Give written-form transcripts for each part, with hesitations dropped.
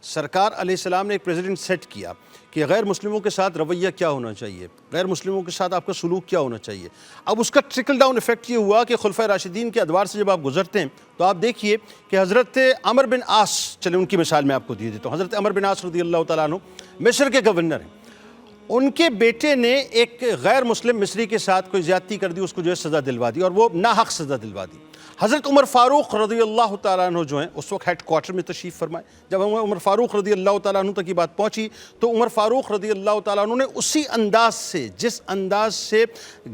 سرکار علیہ السلام نے ایک پریزیڈنٹ سیٹ کیا کہ غیر مسلموں کے ساتھ رویہ کیا ہونا چاہیے، غیر مسلموں کے ساتھ آپ کا سلوک کیا ہونا چاہیے۔ اب اس کا ٹرکل ڈاؤن ایفیکٹ یہ ہوا کہ خلفائے راشدین کے ادوار سے جب آپ گزرتے ہیں تو آپ دیکھیے کہ حضرت عمر بن عاص، چلیں ان کی مثال میں آپ کو دے دیتا ہوں۔ حضرت عمر بن عاص رضی اللہ تعالیٰ عنہ مصر کے گورنر ہیں۔ ان کے بیٹے نے ایک غیر مسلم مصری کے ساتھ کوئی زیادتی کر دی، اس کو جو ہے سزا دلوا دی، اور وہ ناحق سزا دلوا دی۔ حضرت عمر فاروق رضی اللہ تعالیٰ عنہ جو ہیں اس وقت ہیڈ کوارٹر میں تشریف فرمائے۔ جب عمر فاروق رضی اللہ تعالیٰ عنہ تک یہ بات پہنچی تو عمر فاروق رضی اللہ تعالیٰ عنہ نے اسی انداز سے، جس انداز سے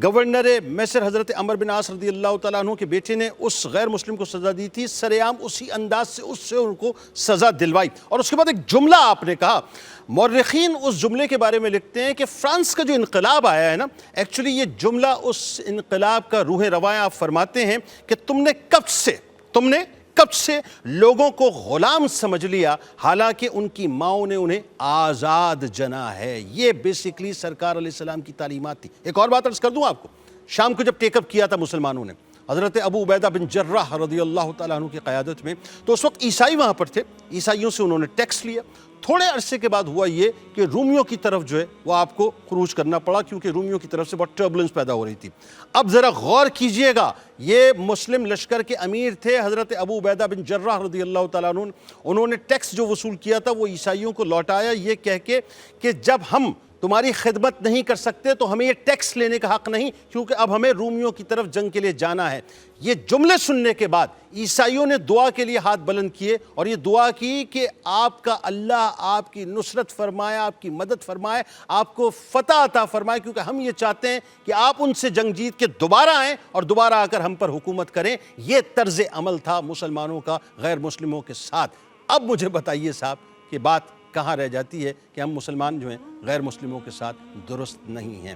گورنر مصر حضرت عمر بن عاص رضی اللہ تعالیٰ عنہ کے بیٹے نے اس غیر مسلم کو سزا دی تھی، سر عام اسی انداز سے اس سے ان کو سزا دلوائی۔ اور اس کے بعد ایک جملہ آپ نے کہا، مورخین اس جملے کے بارے میں لکھتے ہیں کہ فرانس کا جو انقلاب آیا ہے نا، ایکچولی یہ جملہ اس انقلاب کا روح رواں۔ آپ فرماتے ہیں کہ تم نے کب سے لوگوں کو غلام سمجھ لیا، حالانکہ ان کی ماؤں نے انہیں آزاد جنا ہے۔ یہ بیسیکلی سرکار علیہ السلام کی تعلیمات تھی۔ ایک اور بات عرض کر دوں آپ کو، شام کو جب ٹیک اپ کیا تھا مسلمانوں نے حضرت ابو عبیدہ بن جراح رضی اللہ تعالیٰ عنہ کی قیادت میں، تو اس وقت عیسائی وہاں پر تھے، عیسائیوں سے انہوں نے ٹیکس لیا۔ تھوڑے عرصے کے بعد ہوا یہ کہ رومیوں کی طرف جو ہے وہ آپ کو خروج کرنا پڑا، کیونکہ رومیوں کی طرف سے بہت ٹربلنس پیدا ہو رہی تھی۔ اب ذرا غور کیجئے گا، یہ مسلم لشکر کے امیر تھے حضرت ابو عبیدہ بن جراح رضی اللہ تعالیٰ عنہ۔ انہوں نے ٹیکس جو وصول کیا تھا وہ عیسائیوں کو لوٹایا، یہ کہہ کے کہ جب ہم تمہاری خدمت نہیں کر سکتے تو ہمیں یہ ٹیکس لینے کا حق نہیں، کیونکہ اب ہمیں رومیوں کی طرف جنگ کے لیے جانا ہے۔ یہ جملے سننے کے بعد عیسائیوں نے دعا کے لیے ہاتھ بلند کیے اور یہ دعا کی کہ آپ کا اللہ آپ کی نصرت فرمائے، آپ کی مدد فرمائے، آپ کو فتح عطا فرمائے، کیونکہ ہم یہ چاہتے ہیں کہ آپ ان سے جنگ جیت کے دوبارہ آئیں اور دوبارہ آ کر ہم پر حکومت کریں۔ یہ طرز عمل تھا مسلمانوں کا غیر مسلموں کے ساتھ۔ اب مجھے بتائیے صاحب کہ بات کہاں رہ جاتی ہے کہ ہم مسلمان جو ہیں غیر مسلموں کے ساتھ درست نہیں ہیں۔